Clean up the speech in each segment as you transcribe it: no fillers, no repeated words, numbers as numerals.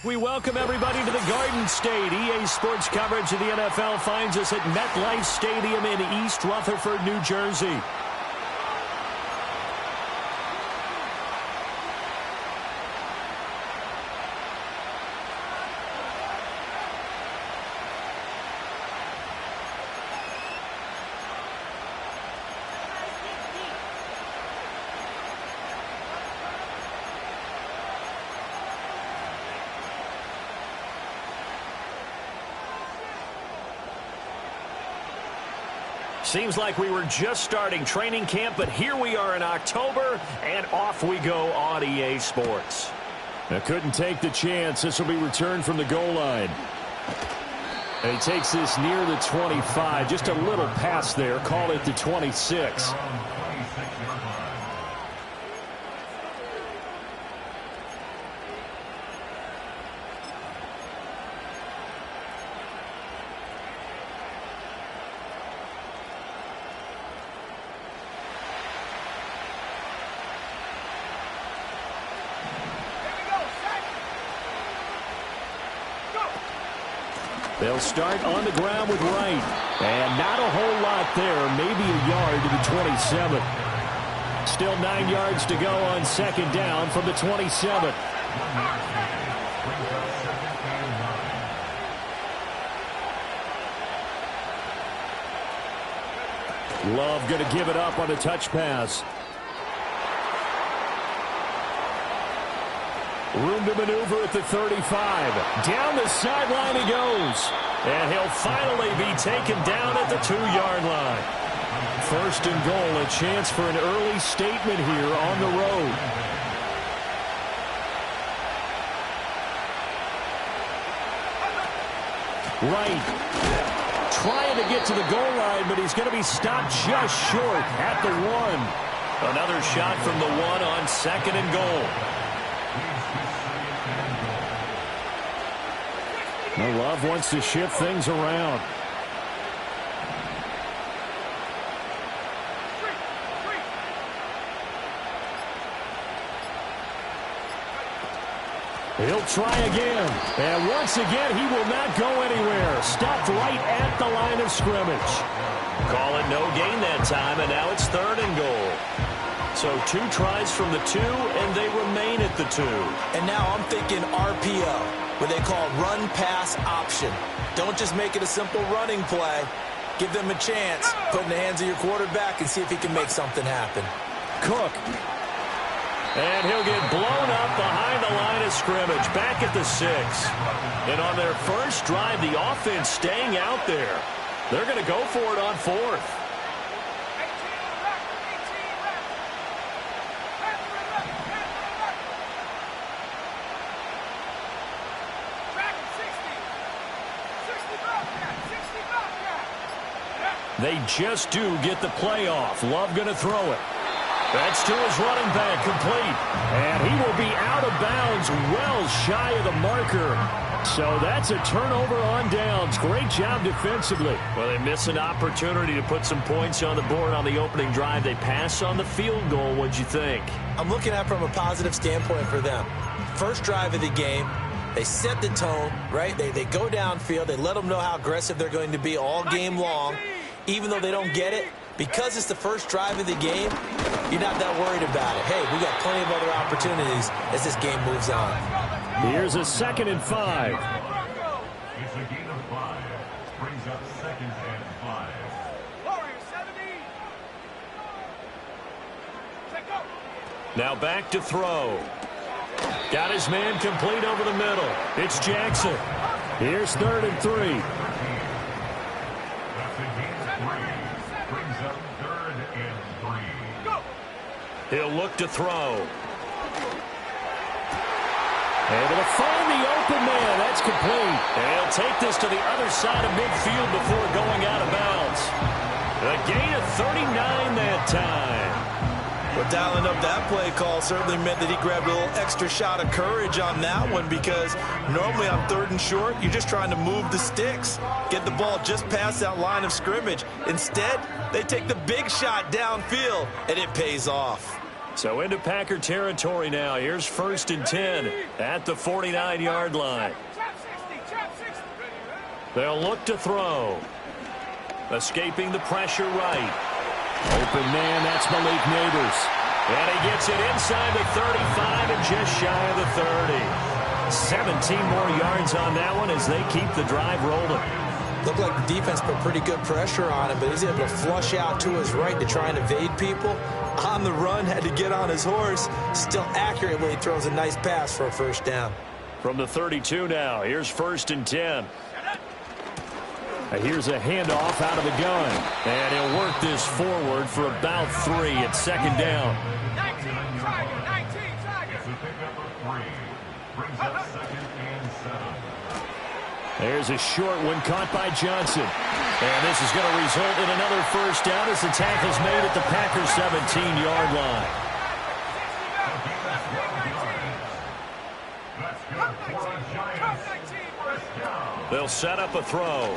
We welcome everybody to the Garden State. EA Sports coverage of the NFL finds us at MetLife Stadium in East Rutherford, New Jersey. Seems like we were just starting training camp, but here we are in October, and off we go on EA Sports. I couldn't take the chance. This will be returned from the goal line. And he takes this near the 25. Just a little pass there. Call it the 26. They'll start on the ground with Wright. And not a whole lot there. Maybe a yard to the 27. Still 9 yards to go on second down from the 27. Love going to give it up on a touch pass. Room to maneuver at the 35. Down the sideline he goes. And he'll finally be taken down at the 2-yard line. First and goal, a chance for an early statement here on the road. Wright trying to get to the goal line, but he's going to be stopped just short at the 1. Another shot from the 1 on second and goal. Love wants to shift things around. He'll try again. And once again, he will not go anywhere. Stopped right at the line of scrimmage. Call it no gain that time, and now it's third and goal. So 2 tries from the 2, and they remain at the 2. And now I'm thinking RPO, what they call run-pass option. Don't just make it a simple running play. Give them a chance. Put in the hands of your quarterback and see if he can make something happen. Cook. And he'll get blown up behind the line of scrimmage, back at the 6. And on their first drive, the offense staying out there. They're going to go for it on 4th. They just do get the play off. Love going to throw it. That's to his running back, complete. And he will be out of bounds, well shy of the marker. So that's a turnover on downs. Great job defensively. Well, they miss an opportunity to put some points on the board on the opening drive. They pass on the field goal. What'd you think? I'm looking at it from a positive standpoint for them. First drive of the game. They set the tone, right? They go downfield. They let them know how aggressive they're going to be all game long. Even though they don't get it, because it's the first drive of the game, you're not that worried about it. Hey, we got plenty of other opportunities as this game moves on. Here's a 2nd and 5. It's a gain of 5. Brings up 2nd and 5. Now back to throw. Got his man complete over the middle. It's Jackson. Here's 3rd and 3. He'll look to throw. Able to find the open man. That's complete. And he'll take this to the other side of midfield before going out of bounds. A gain of 39 that time. Well, dialing up that play call certainly meant that he grabbed a little extra shot of courage on that one, because normally on 3rd and short, you're just trying to move the sticks, get the ball just past that line of scrimmage. Instead, they take the big shot downfield, and it pays off. So into Packer territory now. Here's 1st and 10 at the 49-yard line. They'll look to throw. Escaping the pressure right. Open man, that's Malik Neighbors. And he gets it inside the 35 and just shy of the 30. 17 more yards on that one as they keep the drive rolling. Looked like the defense put pretty good pressure on him, but he's able to flush out to his right to try and evade people. On the run, had to get on his horse. Still accurately throws a nice pass for a first down. From the 32 now, here's 1st and 10. Here's a handoff out of the gun. And he'll work this forward for about 3 at 2nd down. 19, Tiger, 19, Tiger. It's a pickup of 3. Brings up 2nd and 7. There's a short one caught by Johnson. And this is going to result in another first down as the tackle's made at the Packers' 17-yard line. They'll set up a throw.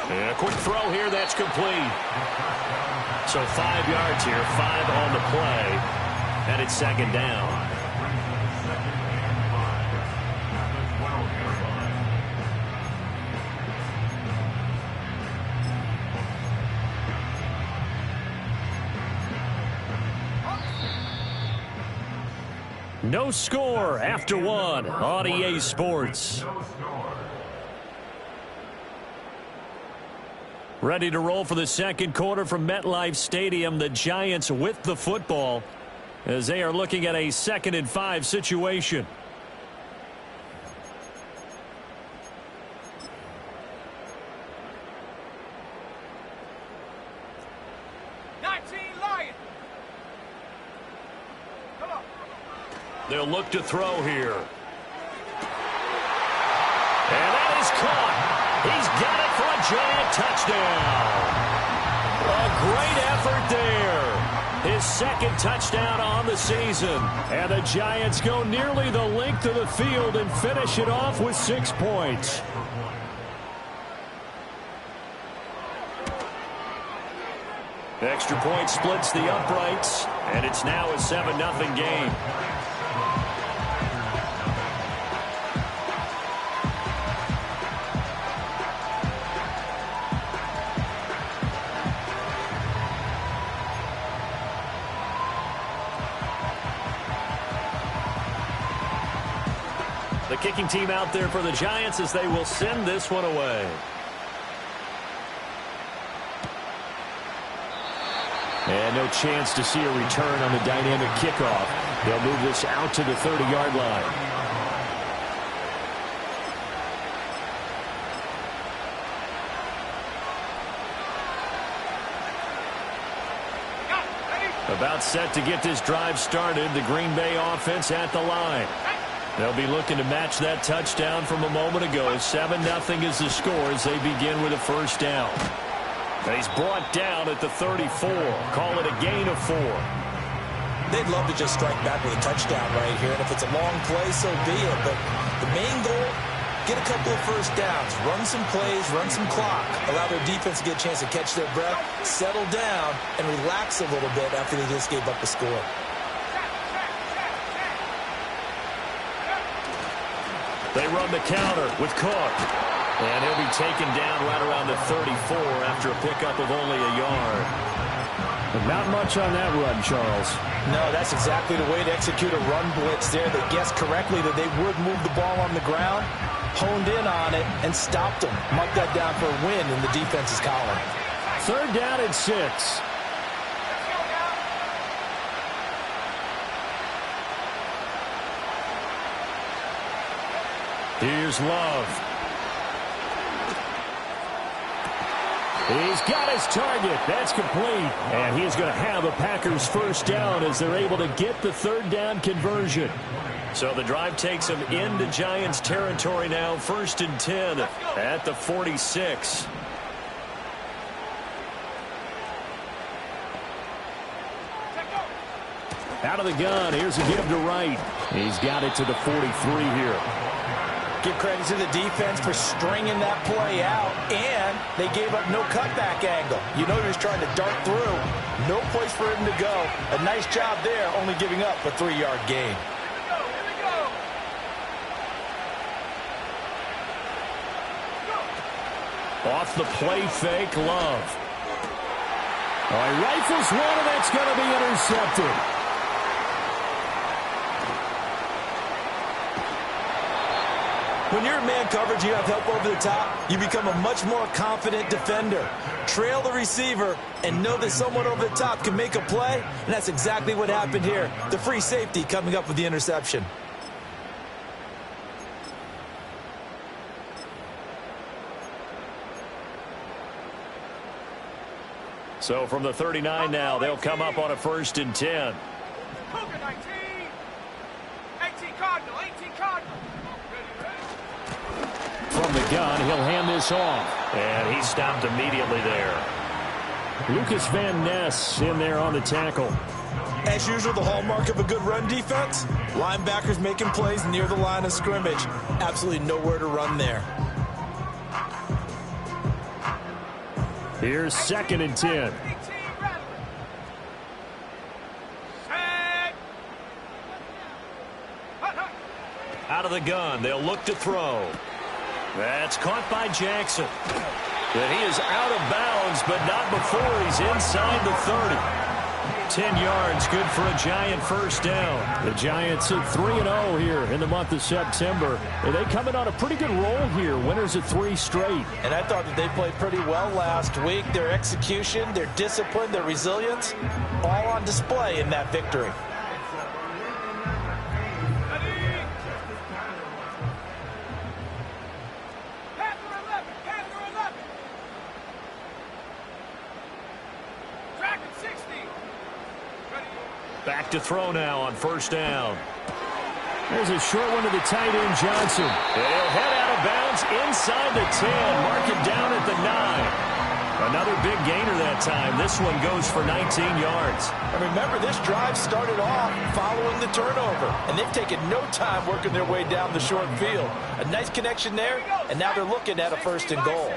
And a quick throw here, that's complete. So 5 yards here, 5 on the play. And it's 2nd down. No score after 1 on EA Sports. Ready to roll for the 2nd quarter from MetLife Stadium. The Giants with the football as they are looking at a 2nd and 5 situation. They'll look to throw here. And that is caught. He's got it for a giant touchdown. A great effort there. His 2nd touchdown on the season. And the Giants go nearly the length of the field and finish it off with 6 points. Extra point splits the uprights, and it's now a 7-0 game. The kicking team out there for the Giants as they will send this one away. And no chance to see a return on the dynamic kickoff. They'll move this out to the 30-yard line. About set to get this drive started. The Green Bay offense at the line. They'll be looking to match that touchdown from a moment ago. 7-0 is the score as they begin with a first down. And he's brought down at the 34. Call it a gain of 4. They'd love to just strike back with a touchdown right here. And if it's a long play, so be it. But the main goal, get a couple of first downs. Run some plays, run some clock. Allow their defense to get a chance to catch their breath, settle down, and relax a little bit after they just gave up the score. They run the counter with Cook. And he'll be taken down right around the 34 after a pickup of only a yard. But not much on that run, Charles. No, that's exactly the way to execute a run blitz there. They guessed correctly that they would move the ball on the ground, honed in on it, and stopped them. Mark that down for a win in the defense's column. 3rd down and 6. Here's Love. He's got his target. That's complete. And he's going to have a Packers first down as they're able to get the 3rd down conversion. So the drive takes them into Giants territory now. 1st and 10 at the 46. Out of the gun. Here's a give to Wright. He's got it to the 43 here. Give credit to the defense for stringing that play out, and they gave up no cutback angle. You know he was trying to dart through. No place for him to go. A nice job there, only giving up a 3-yard gain. Off the play fake, Love. All right, rifles one, and that's going to be intercepted. When you're in man coverage, you have help over the top, you become a much more confident defender. Trail the receiver and know that someone over the top can make a play, and that's exactly what happened here. The free safety coming up with the interception. So from the 39 now, they'll come up on a 1st and 10. Cougar 19. 18 Cardinal. 18 Cardinal. From the gun, he'll hand this off. And he stopped immediately there. Lucas Van Ness in there on the tackle. As usual, the hallmark of a good run defense, linebackers making plays near the line of scrimmage. Absolutely nowhere to run there. Here's 2nd and 10. Out of the gun, they'll look to throw. That's caught by Jackson. And he is out of bounds, but not before he's inside the 30. 10 yards, good for a Giant 1st down. The Giants at 3-0 here in the month of September. And they come in on a pretty good roll here. Winners of 3 straight. And I thought that they played pretty well last week. Their execution, their discipline, their resilience, all on display in that victory. Back to throw now on 1st down. There's a short one to the tight end, Johnson. And he'll head out of bounds inside the 10. Mark it down at the 9. Another big gainer that time. This one goes for 19 yards. And remember, this drive started off following the turnover. And they've taken no time working their way down the short field. A nice connection there, and now they're looking at a 1st and goal.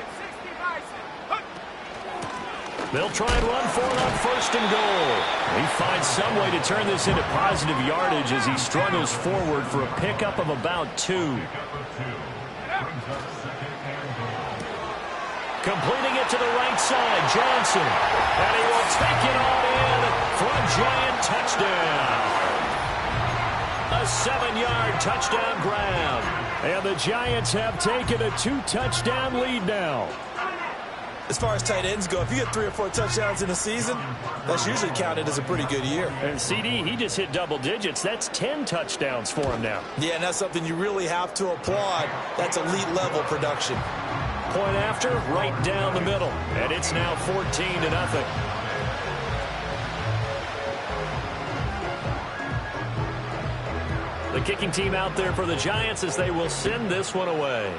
They'll try and run for it on 1st and goal. He finds some way to turn this into positive yardage as he struggles forward for a pickup of about 2. Completing it to the right side, Johnson. And he will take it on in for a Giant touchdown. A 7-yard touchdown grab. And the Giants have taken a 2-touchdown lead now. As far as tight ends go, if you get 3 or 4 touchdowns in a season, that's usually counted as a pretty good year. And CD, he just hit double digits. That's 10 touchdowns for him now. Yeah, and that's something you really have to applaud. That's elite level production. Point after, right down the middle. And it's now 14-0. The kicking team out there for the Giants as they will send this one away.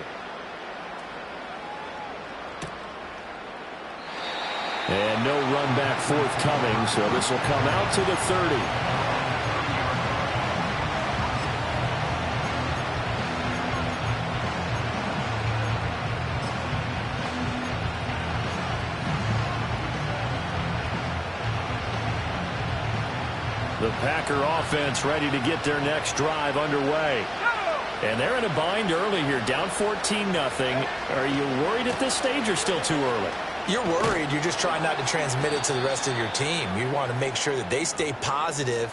And no run back forthcoming, so this will come out to the 30. The Packer offense ready to get their next drive underway. And they're in a bind early here, down 14-0. Are you worried at this stage or still too early? You're worried. You're just trying not to transmit it to the rest of your team. You want to make sure that they stay positive,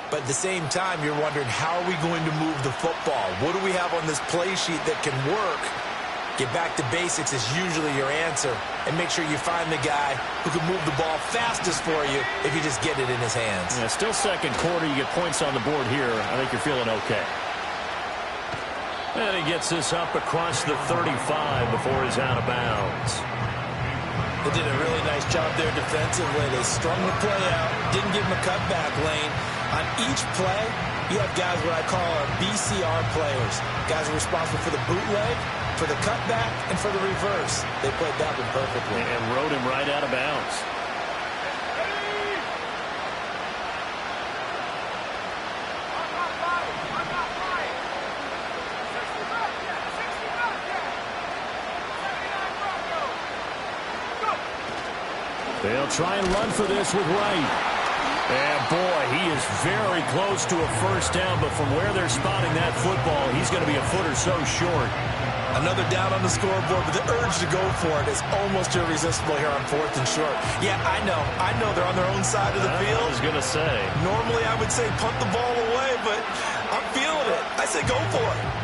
but at the same time, you're wondering, how are we going to move the football? What do we have on this play sheet that can work? Get back to basics is usually your answer, and make sure you find the guy who can move the ball fastest for you if you just get it in his hands. Yeah, still 2nd quarter. You get points on the board here. I think you're feeling okay. And he gets this up across the 35 before he's out of bounds. They did a really nice job there defensively. They strung the play out, didn't give him a cutback lane. On each play, you have guys what I call our BCR players. Guys are responsible for the bootleg, for the cutback, and for the reverse. They played that one perfectly. And rode him right out of bounds. They'll try and run for this with Wright. And, boy, he is very close to a first down, but from where they're spotting that football, he's going to be a foot or so short. Another down on the scoreboard, but the urge to go for it is almost irresistible here on 4th and short. Yeah, I know they're on their own side of the field. I was going to say. Normally I would say punt the ball away, but I'm feeling it. I say go for it.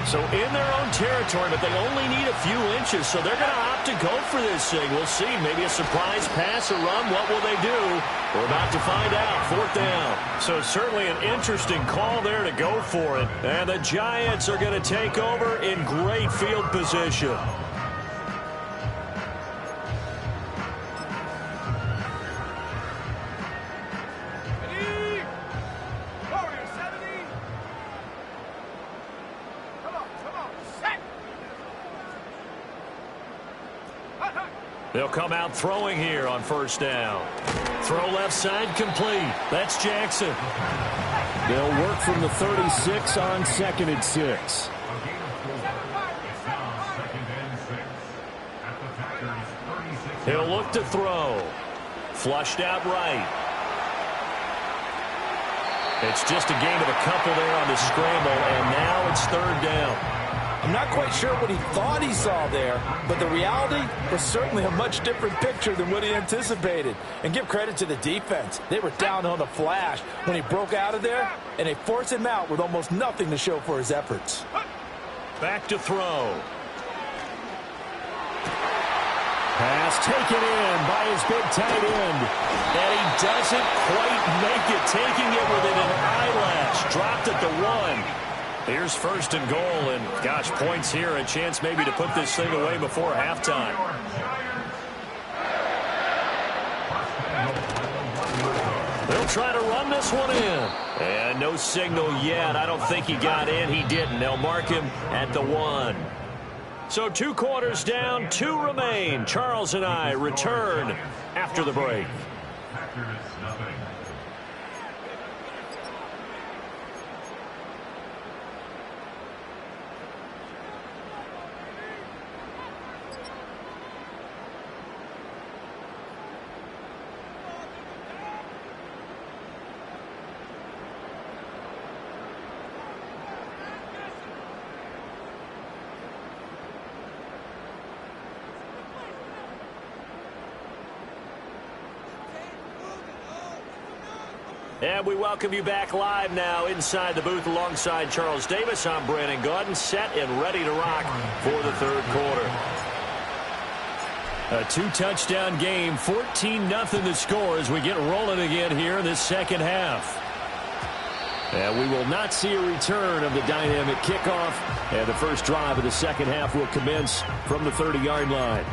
So in their own territory, but they only need a few inches, so they're going to opt to go for this thing. We'll see. Maybe a surprise pass or run. What will they do? We're about to find out. 4th down. So certainly an interesting call there to go for it. And the Giants are going to take over in great field position. They'll come out throwing here on 1st down. Throw left side complete. That's Jackson. They'll work from the 36 on 2nd and 6. He'll look to throw. Flushed out right. It's just a gain of a couple there on the scramble, and now it's 3rd down. I'm not quite sure what he thought he saw there, but the reality was certainly a much different picture than what he anticipated. And give credit to the defense. They were down on the flash when he broke out of there, and they forced him out with almost nothing to show for his efforts. Back to throw. Pass taken in by his big tight end. And he doesn't quite make it, taking it within an eyelash. Dropped at the 1. Here's 1st and goal, and gosh, points here, a chance maybe to put this thing away before halftime. They'll try to run this one in. And no signal yet. I don't think he got in. He didn't. They'll mark him at the 1. So 2 quarters down, 2 remain. Charles and I return after the break. And we welcome you back live now inside the booth alongside Charles Davis. I'm Brandon Gaudin, set and ready to rock for the 3rd quarter. A 2-touchdown game, 14-0 the score as we get rolling again here in this 2nd half. And we will not see a return of the dynamic kickoff. And the first drive of the 2nd half will commence from the 30-yard line.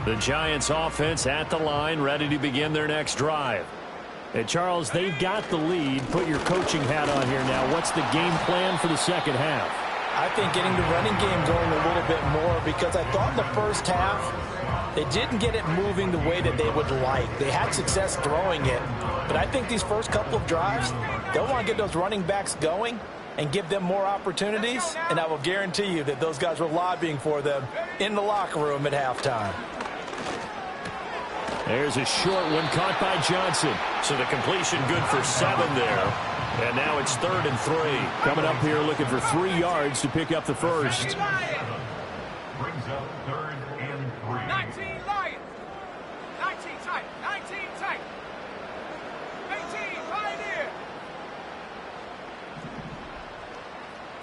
The Giants offense at the line, ready to begin their next drive. And Charles, they've got the lead. Put your coaching hat on here now. What's the game plan for the 2nd half? I think getting the running game going a little bit more, because I thought in the first half they didn't get it moving the way that they would like. They had success throwing it, but I think these first couple of drives, they'll want to get those running backs going and give them more opportunities, and I will guarantee you that those guys were lobbying for them in the locker room at halftime. There's a short one caught by Johnson. So the completion good for 7 there. And now it's 3rd and 3. Coming up here looking for 3 yards to pick up the first. Brings up 3rd and 3. 19 Lions. 19 tight. 19 tight. 18 Pioneer.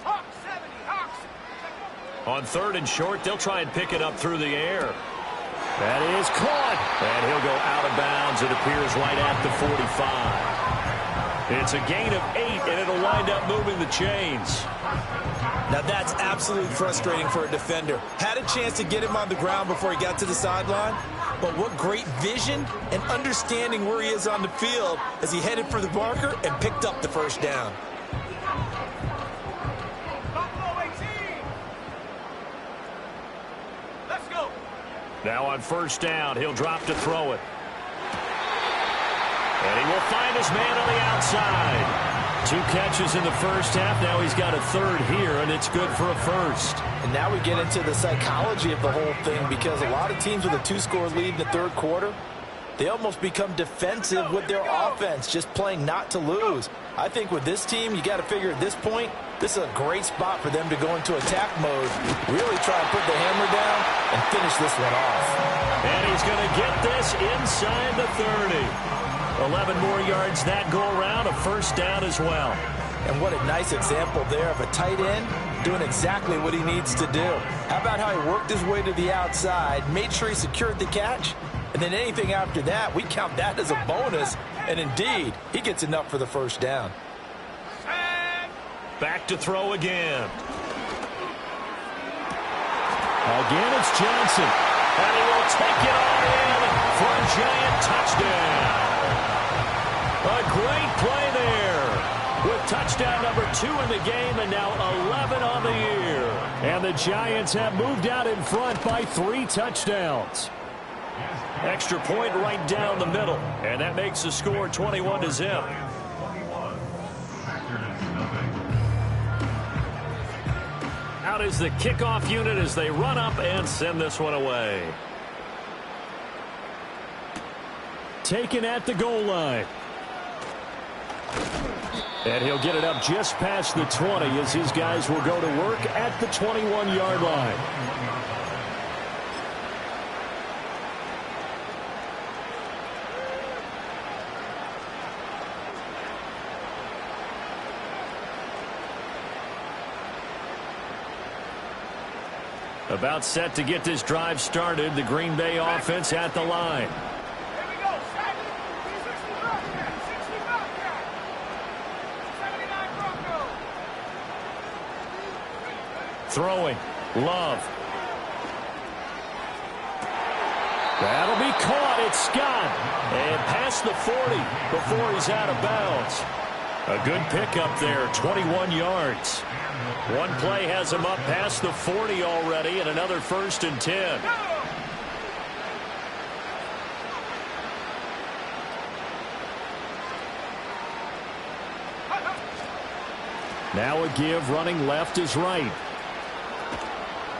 Hawks 70. Hawks. On 3rd and short, they'll try and pick it up through the air. That is caught. And he'll go out of bounds, it appears, right at the 45. It's a gain of 8, and it'll wind up moving the chains. Now that's absolutely frustrating for a defender. Had a chance to get him on the ground before he got to the sideline, but what great vision and understanding where he is on the field as he headed for the marker and picked up the first down. Now on 1st down, he'll drop to throw it. And he will find his man on the outside. 2 catches in the first half. Now he's got a third here, and it's good for a first. And now we get into the psychology of the whole thing, because a lot of teams with a 2-score lead in the third quarter, they almost become defensive with their offense, just playing not to lose. I think with this team, you got to figure at this point, this is a great spot for them to go into attack mode, really try and put the hammer down and finish this one off. And he's going to get this inside the 30. 11 more yards that go around, a first down as well. And what a nice example there of a tight end doing exactly what he needs to do. How about how he worked his way to the outside, made sure he secured the catch, and then anything after that, we count that as a bonus. And indeed, he gets enough for the first down. Back to throw again. Again, it's Johnson. And he will take it all in for a giant touchdown. A great play there with touchdown number 2 in the game, and now 11 on the year. And the Giants have moved out in front by 3 touchdowns. Extra point right down the middle, and that makes the score 21-0. Out is the kickoff unit as they run up and send this one away. Taken at the goal line. And he'll get it up just past the 20 as his guys will go to work at the 21-yard line. About set to get this drive started. The Green Bay offense at the line. Here we go. 60 Bobcat. 60 Bobcat. 79 Broncos. Throwing. Love. That'll be caught. It's Scott. And past the 40 before he's out of bounds. A good pickup there. 21 yards. One play has him up past the 40 already, and another 1st and 10. Now a give, running left is right.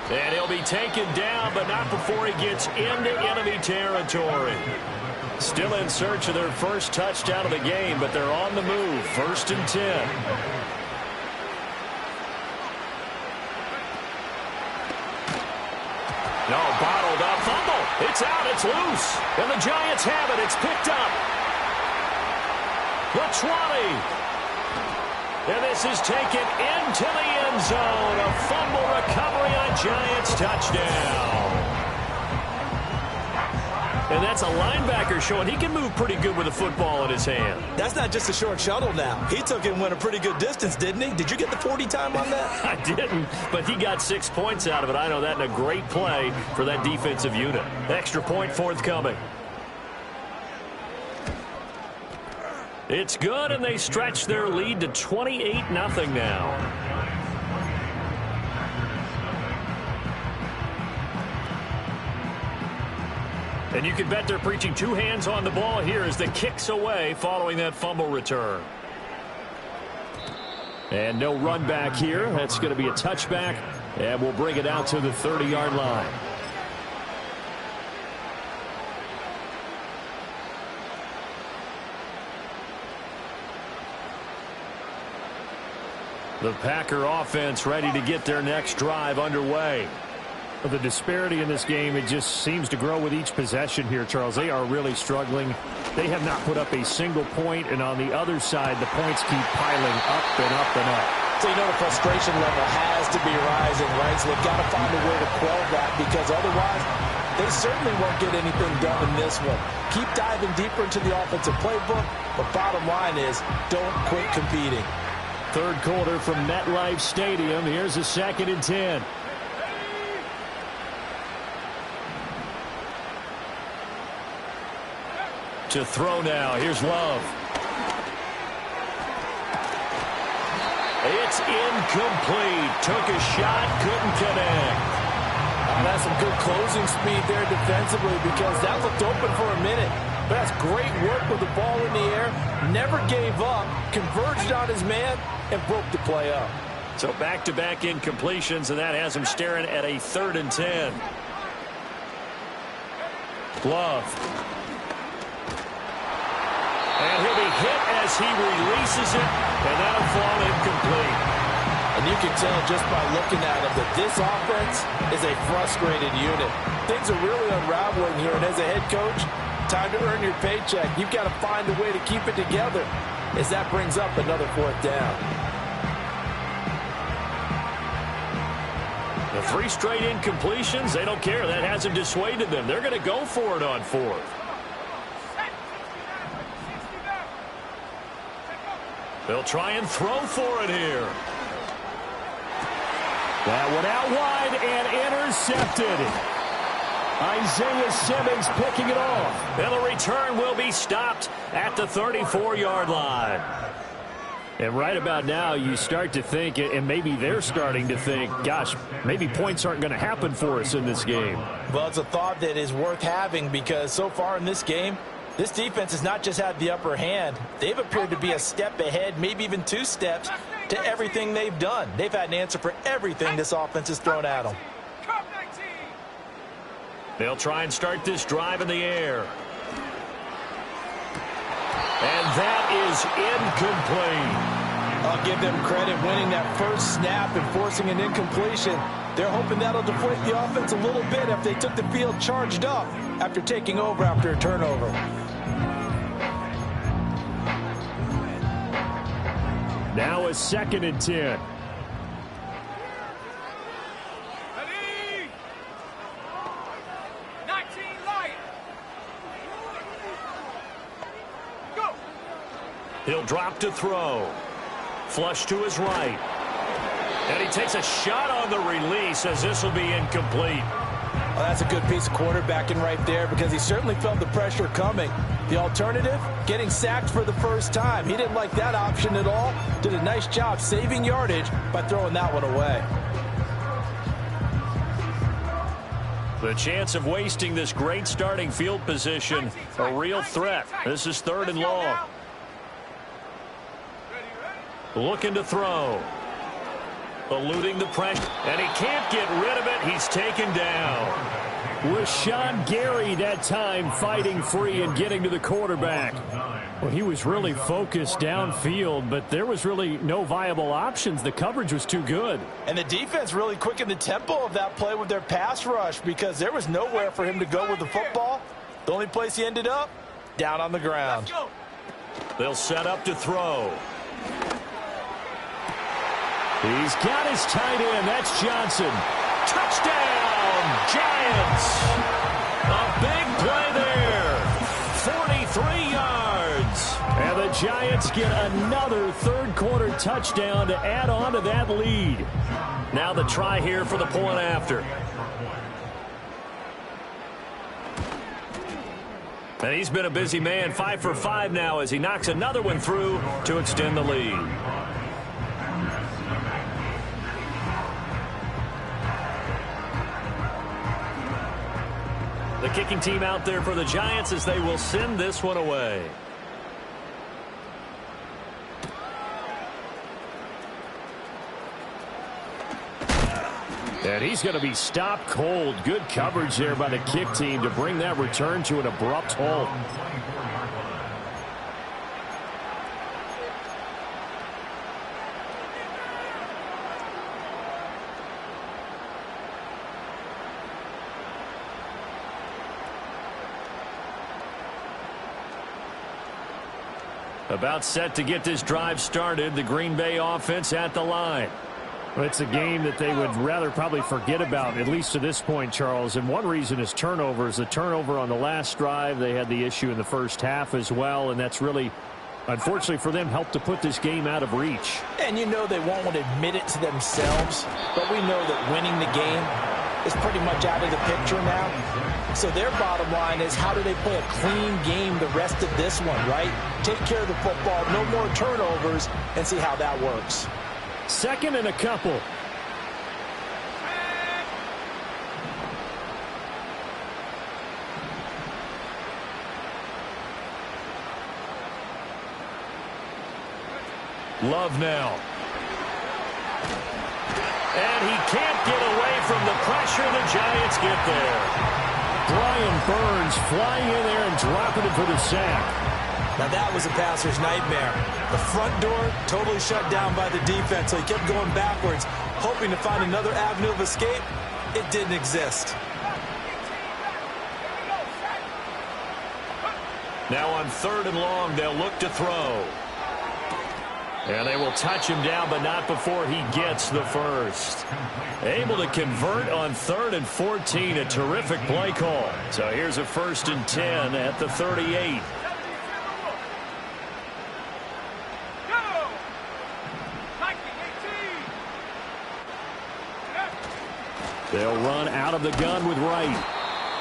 And he'll be taken down, but not before he gets into enemy territory. Still in search of their first touchdown of the game, but they're on the move. 1st and 10. No, bottled up, fumble. It's out, it's loose. And the Giants have it, it's picked up. The 20. And this is taken into the end zone. A fumble recovery on Giants touchdown. And that's a linebacker showing he can move pretty good with a football in his hand. That's not just a short shuttle now. He took it and went a pretty good distance, didn't he? Did you get the 40 time on that? I didn't, but he got 6 points out of it. I know that, and a great play for that defensive unit. Extra point forthcoming. It's good, and they stretch their lead to 28-0 now. And you can bet they're preaching 2 hands on the ball here as the kick's away following that fumble return. And no run back here. That's going to be a touchback, and we'll bring it out to the 30-yard line. The Packer offense ready to get their next drive underway. The disparity in this game, it just seems to grow with each possession here, Charles. They are really struggling. They have not put up a single point, and on the other side, the points keep piling up and up and up. So you know the frustration level has to be rising, right? So they've got to find a way to quell that, because otherwise they certainly won't get anything done in this one. Keep diving deeper into the offensive playbook, but bottom line is don't quit competing. Third quarter from MetLife Stadium. Here's a 2nd and 10. To throw now. Here's Love. It's incomplete. Took a shot, couldn't connect. That's some good closing speed there defensively, because that looked open for a minute, That's great work with the ball in the air. Never gave up, converged on his man, and broke the play up. So back-to-back incompletions, and that has him staring at a 3rd and 10. Love. And he'll be hit as he releases it, and that'll fall incomplete. And you can tell just by looking at him that this offense is a frustrated unit. Things are really unraveling here, and as a head coach, time to earn your paycheck. You've got to find a way to keep it together as that brings up another 4th down. The 3 straight incompletions, they don't care. That hasn't dissuaded them. They're going to go for it on 4th. They'll try and throw for it here. That one out wide and intercepted. Isaiah Simmons picking it off. And the return will be stopped at the 34-yard line. And right about now, you start to think, and maybe they're starting to think, gosh, maybe points aren't going to happen for us in this game. Well, it's a thought that is worth having because so far in this game, this defense has not just had the upper hand. They've appeared to be a step ahead, maybe even 2 steps to everything they've done. They've had an answer for everything this offense has thrown at them. They'll try and start this drive in the air. And that is incomplete. I'll give them credit winning that first snap and forcing an incompletion. They're hoping that'll deflate the offense a little bit if they took the field charged up after taking over after a turnover. Now a 2nd and 10. Ready? 19 light. Go. He'll drop to throw. Flush to his right. And he takes a shot on the release as this will be incomplete. Well, that's a good piece of quarterbacking right there because he certainly felt the pressure coming. The alternative, getting sacked for the first time. He didn't like that option at all. Did a nice job saving yardage by throwing that one away. The chance of wasting this great starting field position, a real threat. This is 3rd and long. Looking to throw. Eluding the pressure, and he can't get rid of it. He's taken down. Rashawn Gary that time fighting free and getting to the quarterback. Well, he was really focused downfield, but there was really no viable options. The coverage was too good. And the defense really quickened the tempo of that play with their pass rush because there was nowhere for him to go with the football. The only place he ended up, down on the ground. They'll set up to throw. He's got his tight end. That's Johnson. Touchdown, Giants. A big play there. 43 yards. And the Giants get another 3rd quarter touchdown to add on to that lead. Now the try here for the point after. And he's been a busy man. 5 for 5 now as he knocks another one through to extend the lead. The kicking team out there for the Giants as they will send this one away. And he's going to be stopped cold. Good coverage there by the kick team to bring that return to an abrupt halt. About set to get this drive started. The Green Bay offense at the line. Well, it's a game that they would rather probably forget about, at least to this point, Charles. And one reason is turnovers. The turnover on the last drive, they had the issue in the first half as well. And that's really, unfortunately for them, helped to put this game out of reach. And you know they won't want to admit it to themselves. But we know that winning the game is pretty much out of the picture now. So their bottom line is how do they play a clean game the rest of this one, right? Take care of the football, no more turnovers, and see how that works. 2nd and a couple. Love now. And he can't get away from the pressure. The Giants get there. Brian Burns flying in there and dropping it for the sack. Now that was a passer's nightmare. The front door totally shut down by the defense, so he kept going backwards, hoping to find another avenue of escape. It didn't exist. Now on 3rd and long, they'll look to throw. And they will touch him down, but not before he gets the first. Able to convert on 3rd and 14, a terrific play call. So here's a 1st and 10 at the 38. They'll run out of the gun with Wright.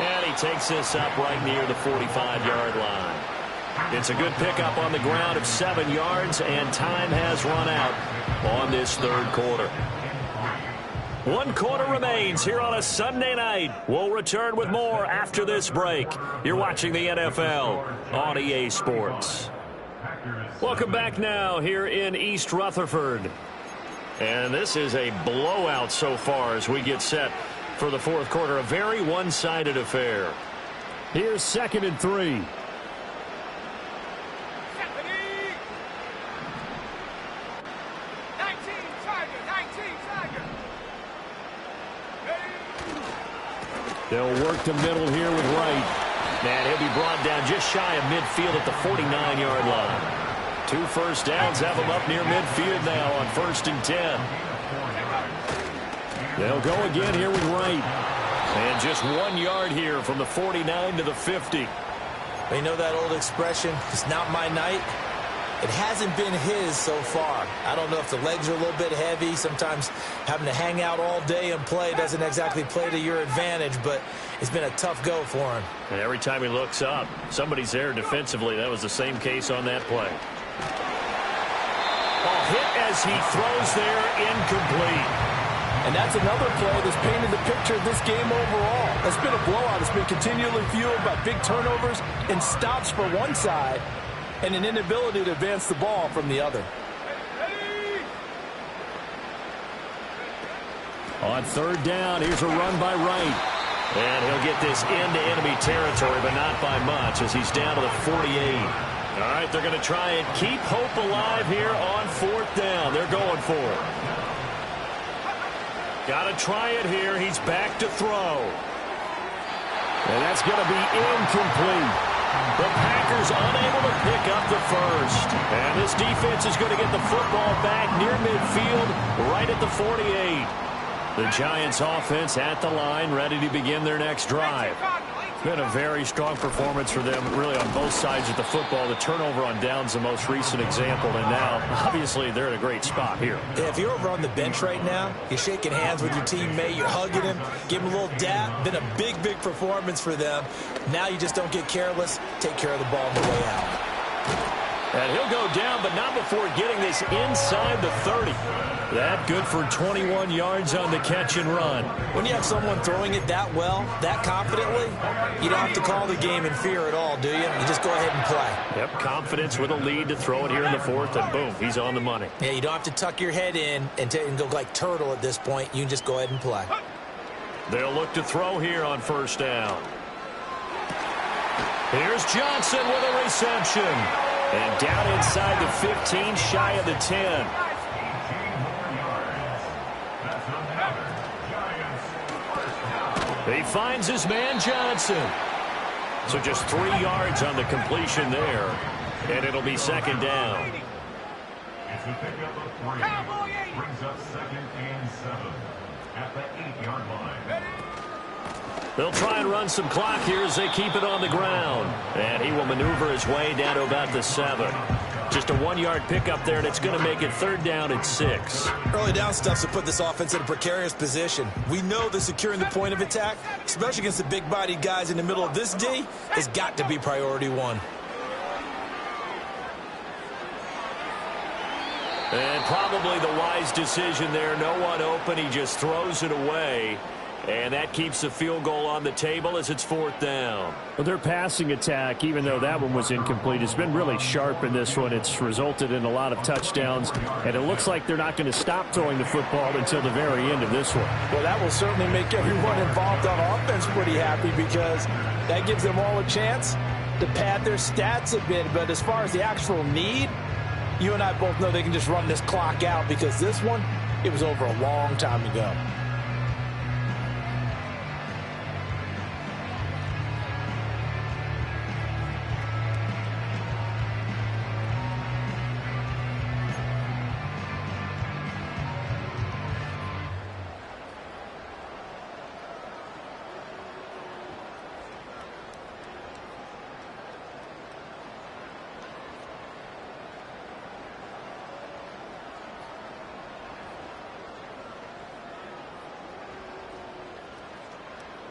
And he takes this up right near the 45-yard line. It's a good pickup on the ground of 7 yards, and time has run out on this 3rd quarter. 1 quarter remains here on a Sunday night. We'll return with more after this break. You're watching the NFL on EA Sports. Welcome back now here in East Rutherford. And this is a blowout so far as we get set for the 4th quarter. A very one-sided affair. Here's 2nd and 3. 19 Tiger. They'll work the middle here with Wright. And he'll be brought down just shy of midfield at the 49-yard line. 2 first downs have him up near midfield now on 1st and 10. They'll go again here with Wright. And just 1 yard here from the 49 to the 50. You know that old expression, it's not my night? It hasn't been his so far. I don't know if the legs are a little bit heavy. Sometimes having to hang out all day and play doesn't exactly play to your advantage, but it's been a tough go for him. And every time he looks up, somebody's there defensively. That was the same case on that play. Ball hit as he throws there, incomplete. And that's another play that's painted the picture of this game overall. It's been a blowout. It's been continually fueled by big turnovers and stops for one side and an inability to advance the ball from the other. On 3rd down, here's a run by Wright. And he'll get this into enemy territory, but not by much as he's down to the 48. All right, they're going to try and keep hope alive here on 4th down. They're going for it. Got to try it here. He's back to throw. And that's going to be incomplete. The Packers unable to pick up the first. And this defense is going to get the football back near midfield, right at the 48. The Giants offense at the line, ready to begin their next drive. Been a very strong performance for them, really, on both sides of the football. The turnover on downs, the most recent example, and now, obviously, they're in a great spot here. Yeah, if you're over on the bench right now, you're shaking hands with your teammate, you're hugging him, give him a little dap. Been a big, big performance for them. Now you just don't get careless. Take care of the ball on the way out. And he'll go down, but not before getting this inside the 30. That good for 21 yards on the catch and run. When you have someone throwing it that well, that confidently, you don't have to call the game in fear at all, do you? You just go ahead and play. Yep, confidence with a lead to throw it here in the 4th, and boom, he's on the money. Yeah, you don't have to tuck your head in and go like turtle at this point. You can just go ahead and play. They'll look to throw here on 1st down. Here's Johnson with a reception. And down inside the 15, shy of the 10. He finds his man Johnson. So just 3 yards on the completion there. And it'll be 2nd down. It's a pickup of 3. Brings up 2nd and 7 at the 8-yard line. They'll try and run some clock here as they keep it on the ground. And he will maneuver his way down to about the 7. Just a 1-yard pickup there, and it's going to make it 3rd down at 6. Early down stuff to put this offense in a precarious position. We know that securing the point of attack, especially against the big-bodied guys in the middle of this D, has got to be priority 1. And probably the wise decision there. No one open. He just throws it away. And that keeps the field goal on the table as it's 4th down. Well, their passing attack, even though that one was incomplete, has been really sharp in this one. It's resulted in a lot of touchdowns, and it looks like they're not going to stop throwing the football until the very end of this one. Well, that will certainly make everyone involved on offense pretty happy because that gives them all a chance to pad their stats a bit. But as far as the actual need, you and I both know they can just run this clock out because this one, it was over a long time ago.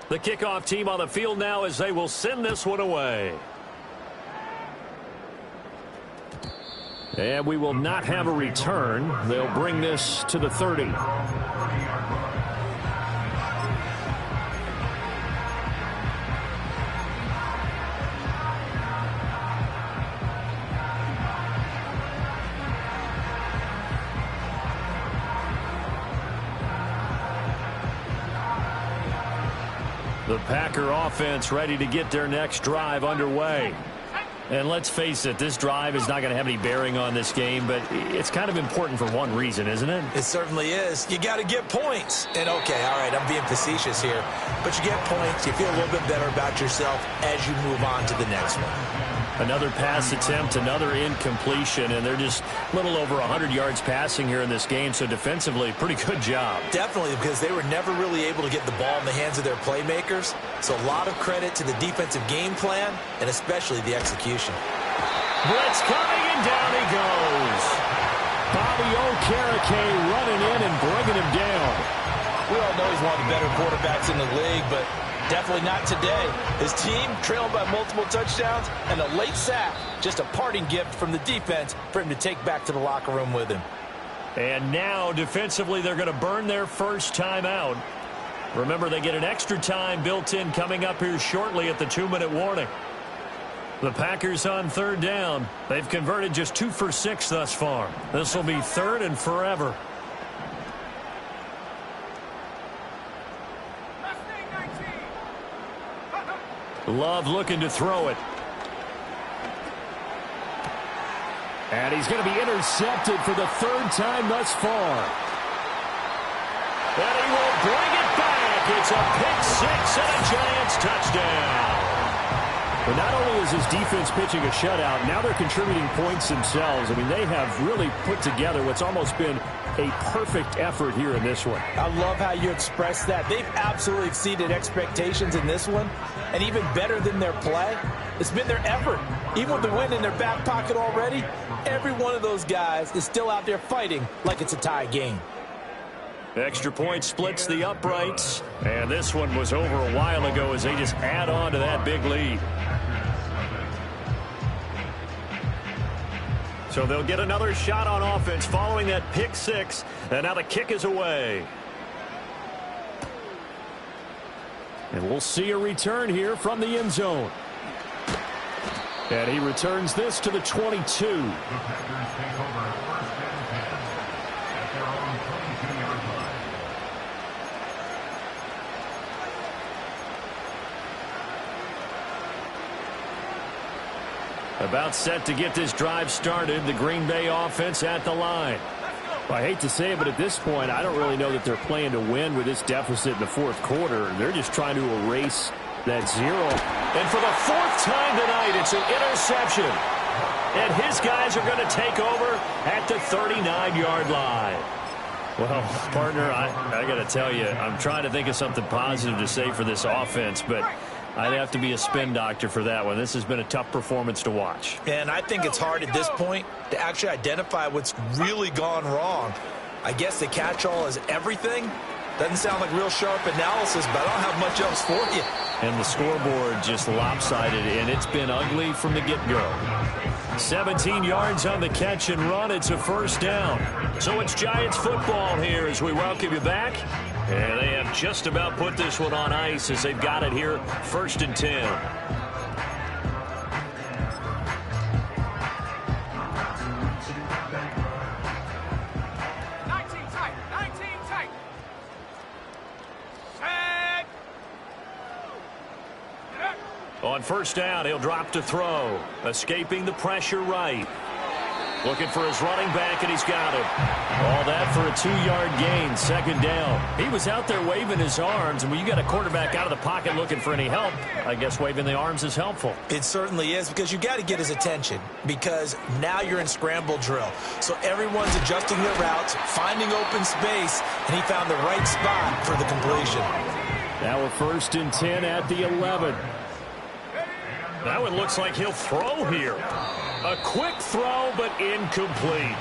The kickoff team on the field now as they will send this one away. And we will not have a return. They'll bring this to the 30. The Packer offense ready to get their next drive underway. And let's face it, this drive is not going to have any bearing on this game, but it's kind of important for one reason, isn't it? It certainly is. You got to get points. And, okay, all right, I'm being facetious here. But you get points, you feel a little bit better about yourself as you move on to the next one. Another pass attempt, another incompletion, and they're just a little over 100 yards passing here in this game, so defensively, pretty good job. Definitely, because they were never really able to get the ball in the hands of their playmakers. So a lot of credit to the defensive game plan and especially the execution. Blitz coming, and down he goes. Bobby Okereke running in and bringing him down. We all know he's one of the better quarterbacks in the league, but definitely not today. His team trailing by multiple touchdowns and a late sack. Just a parting gift from the defense for him to take back to the locker room with him. And now defensively they're going to burn their first time out. Remember, they get an extra time built in coming up here shortly at the 2-minute warning. The Packers on 3rd down. They've converted just 2 for 6 thus far. This will be 3rd and forever. Love looking to throw it. And he's going to be intercepted for the 3rd time thus far. And he will bring it back. It's a pick 6 and a Giants touchdown. But not only is his defense pitching a shutout, now they're contributing points themselves. I mean, they have really put together what's almost been a perfect effort here in this one. I love how you express that. They've absolutely exceeded expectations in this one. And even better than their play, it's been their effort. Even with the win in their back pocket already, every one of those guys is still out there fighting like it's a tie game. Extra point splits the uprights. And this one was over a while ago as they just add on to that big lead. So they'll get another shot on offense following that pick 6. And now the kick is away. And we'll see a return here from the end zone. And he returns this to the 22. The Packers take over 1st and 10 at their own 22-yard line. About set to get this drive started. The Green Bay offense at the line. Well, I hate to say it, but at this point, I don't really know that they're playing to win with this deficit in the 4th quarter. They're just trying to erase that 0. And for the 4th time tonight, it's an interception. And his guys are going to take over at the 39-yard line. Well, partner, I got to tell you, I'm trying to think of something positive to say for this offense, but I'd have to be a spin doctor for that one. This has been a tough performance to watch. And I think it's hard at this point to actually identify what's really gone wrong. I guess the catch-all is everything. Doesn't sound like real sharp analysis, but I don't have much else for you. And the scoreboard just lopsided, and it's been ugly from the get-go. 17 yards on the catch and run. It's a 1st down. So it's Giants football here as we welcome you back And they have just about put this one on ice as they've got it here, 1st and 10. On 1st down, he'll drop to throw. Escaping the pressure right. Looking for his running back, and he's got him. All that for a 2-yard gain, 2nd down. He was out there waving his arms, and when you got a quarterback out of the pocket looking for any help, I guess waving the arms is helpful. It certainly is, because you got to get his attention, because now you're in scramble drill. So everyone's adjusting their routes, finding open space, and he found the right spot for the completion. Now we're 1st and 10 at the 11. That one looks like he'll throw here. A quick throw, but incomplete.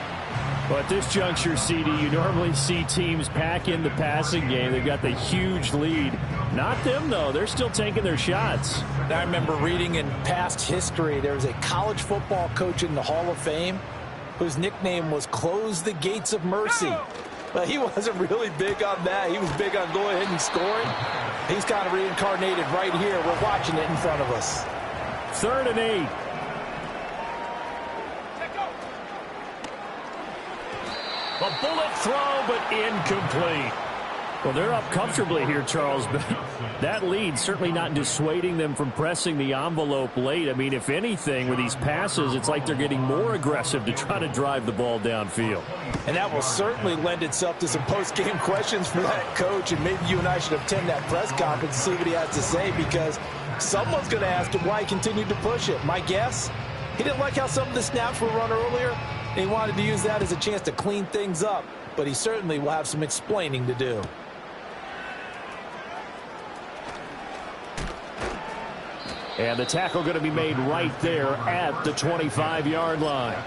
Well, at this juncture, CD, you normally see teams pack in the passing game. They've got the huge lead. Not them, though. They're still taking their shots. I remember reading in past history, there was a college football coach in the Hall of Fame whose nickname was Close the Gates of Mercy. But he wasn't really big on that. He was big on going ahead and scoring. He's kind of reincarnated right here. We're watching it in front of us. 3rd and 8. A bullet throw, but incomplete. Well, they're up comfortably here, Charles, but that lead certainly not dissuading them from pressing the envelope late. I mean, if anything, with these passes, it's like they're getting more aggressive to try to drive the ball downfield. And that will certainly lend itself to some post-game questions for that coach, and maybe you and I should attend that press conference and see what he has to say, because someone's going to ask him why he continued to push it. My guess, he didn't like how some of the snaps were run earlier, and he wanted to use that as a chance to clean things up, but he certainly will have some explaining to do. And the tackle going to be made right there at the 25-yard line.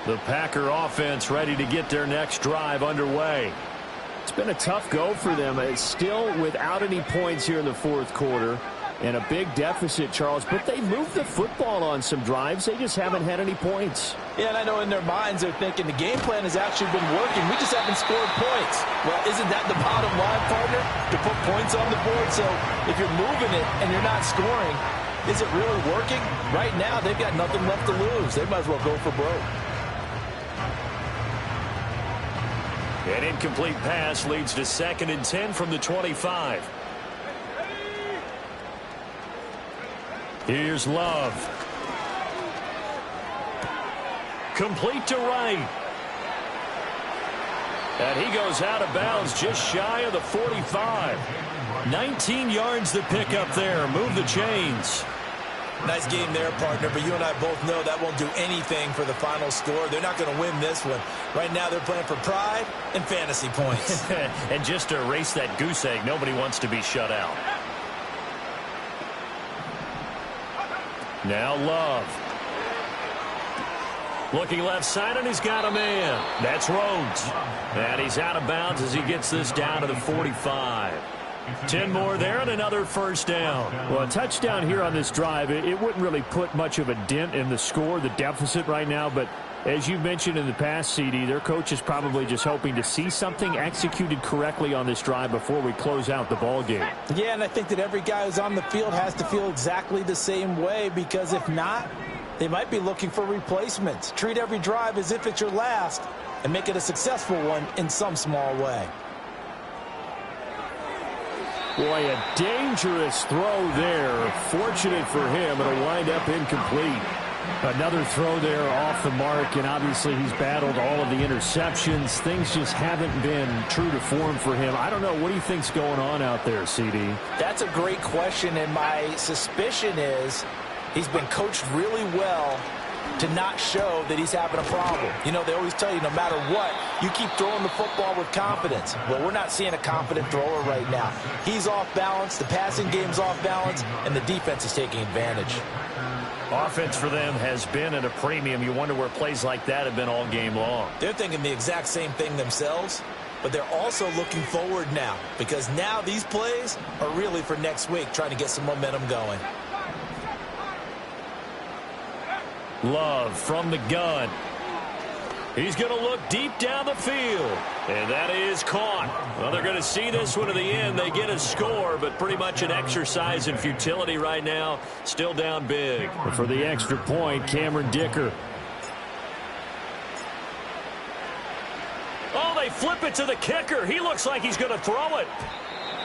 The Packer offense ready to get their next drive underway. It's been a tough go for them. It's still without any points here in the 4th quarter. And a big deficit, Charles, but they moved the football on some drives. They just haven't had any points. Yeah, and I know in their minds they're thinking the game plan has actually been working. We just haven't scored points. Well, isn't that the bottom line, partner? To put points on the board. So if you're moving it and you're not scoring, is it really working? Right now, they've got nothing left to lose. They might as well go for broke. An incomplete pass leads to 2nd and 10 from the 25. Here's Love. Complete to right. And he goes out of bounds just shy of the 45. 19 yards to pick up there. Move the chains. Nice game there, partner, but you and I both know that won't do anything for the final score. They're not going to win this one. Right now they're playing for pride and fantasy points. And just to erase that goose egg, nobody wants to be shut out. Now Love. Looking left side, and he's got a man. That's Rhodes. And he's out of bounds as he gets this down to the 45. 10 more there and another 1st down. Well, a touchdown here on this drive, it wouldn't really put much of a dent in the score, the deficit right now, but as you mentioned in the past, CD, their coach is probably just hoping to see something executed correctly on this drive before we close out the ball game. Yeah, and I think that every guy who's on the field has to feel exactly the same way, because if not, they might be looking for replacements. Treat every drive as if it's your last and make it a successful one in some small way. Boy, a dangerous throw there. Fortunate for him, it'll wind up incomplete. Another throw there off the mark, and obviously he's battled all of the interceptions. Things just haven't been true to form for him. I don't know. What do you think's going on out there, CD? That's a great question, and my suspicion is he's been coached really well to not show that he's having a problem. You know, they always tell you no matter what, you keep throwing the football with confidence. Well, we're not seeing a confident thrower right now. He's off balance, the passing game's off balance, and the defense is taking advantage. Offense for them has been at a premium. You wonder where plays like that have been all game long. They're thinking the exact same thing themselves, but they're also looking forward now because now these plays are really for next week, trying to get some momentum going. Love from the gun. He's going to look deep down the field. And that is caught. Well, they're going to see this one to the end. They get a score, but pretty much an exercise in futility right now. Still down big. For the extra point, Cameron Dicker. Oh, they flip it to the kicker. He looks like he's going to throw it.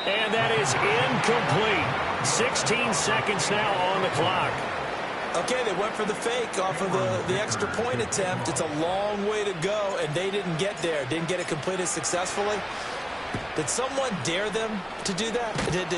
And that is incomplete. 16 seconds now on the clock. Okay, they went for the fake off of the extra point attempt. It's a long way to go, and they didn't get there. Didn't get it completed successfully. Did someone dare them to do that?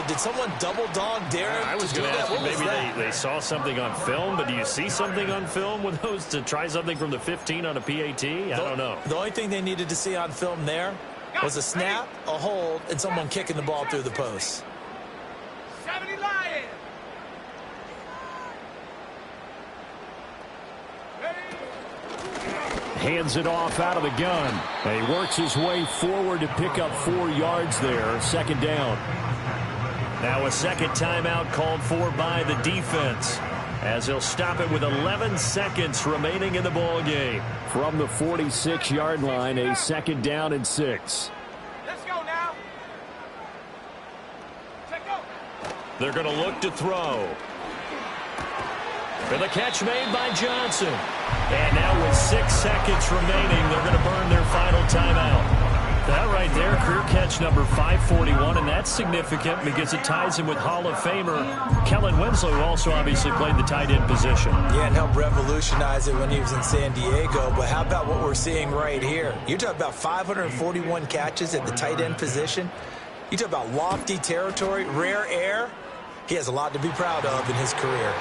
Did someone double dog dare them to do that? I was going to ask, maybe they saw something on film, but do you see something on film with those to try something from the 15 on a PAT? I don't know. The only thing they needed to see on film there was a snap, a hold, and someone kicking the ball through the post. 70 Lions. Hands it off out of the gun. And he works his way forward to pick up 4 yards there. Second down. Now a second timeout called for by the defense, as he'll stop it with 11 seconds remaining in the ball game. From the 46-yard line, a second down and 6. Let's go now. Take go. They're going to look to throw. For the catch made by Johnson. And now with 6 seconds remaining, they're going to burn their final timeout. That right there, career catch number 541, and that's significant because it ties him with Hall of Famer Kellen Winslow, who also obviously played the tight end position. Yeah, and helped revolutionize it when he was in San Diego. But how about what we're seeing right here? You're talking about 541 catches at the tight end position. You talk about lofty territory, rare air. He has a lot to be proud of in his career.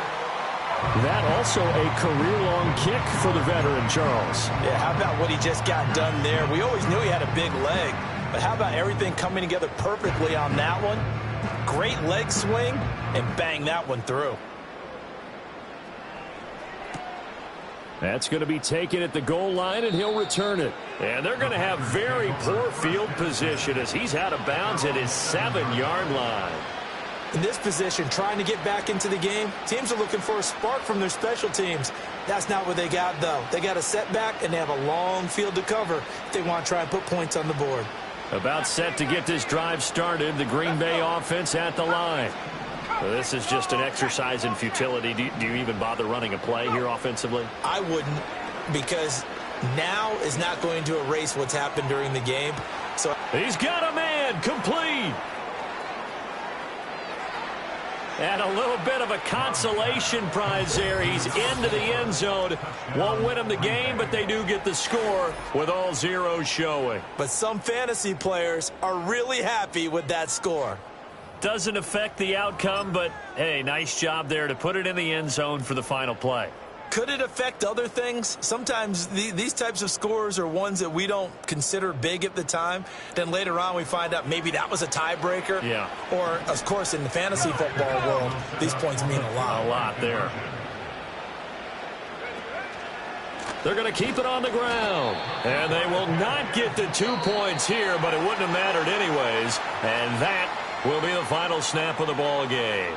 That also a career-long kick for the veteran, Charles. Yeah, how about what he just got done there? We always knew he had a big leg, but how about everything coming together perfectly on that one? Great leg swing, and bang that one through. That's going to be taken at the goal line, and he'll return it. And they're going to have very poor field position as he's out of bounds at his 7-yard line. In this position, trying to get back into the game, teams are looking for a spark from their special teams. That's not what they got, though. They got a setback, and they have a long field to cover if they want to try and put points on the board. About set to get this drive started, the Green Bay offense at the line. So this is just an exercise in futility. Do you even bother running a play here offensively? I wouldn't, because now is not going to erase what's happened during the game. So he's got a man, complete. And a little bit of a consolation prize there. He's into the end zone. Won't win him the game, but they do get the score with all zeros showing. But some fantasy players are really happy with that score. Doesn't affect the outcome, but, hey, nice job there to put it in the end zone for the final play. Could it affect other things? Sometimes these types of scores are ones that we don't consider big at the time. Then later on we find out maybe that was a tiebreaker. Yeah. Or, of course, in the fantasy football world, these points mean a lot. A lot there. They're going to keep it on the ground. And they will not get the 2 points here, but it wouldn't have mattered anyways. And that will be the final snap of the ball game.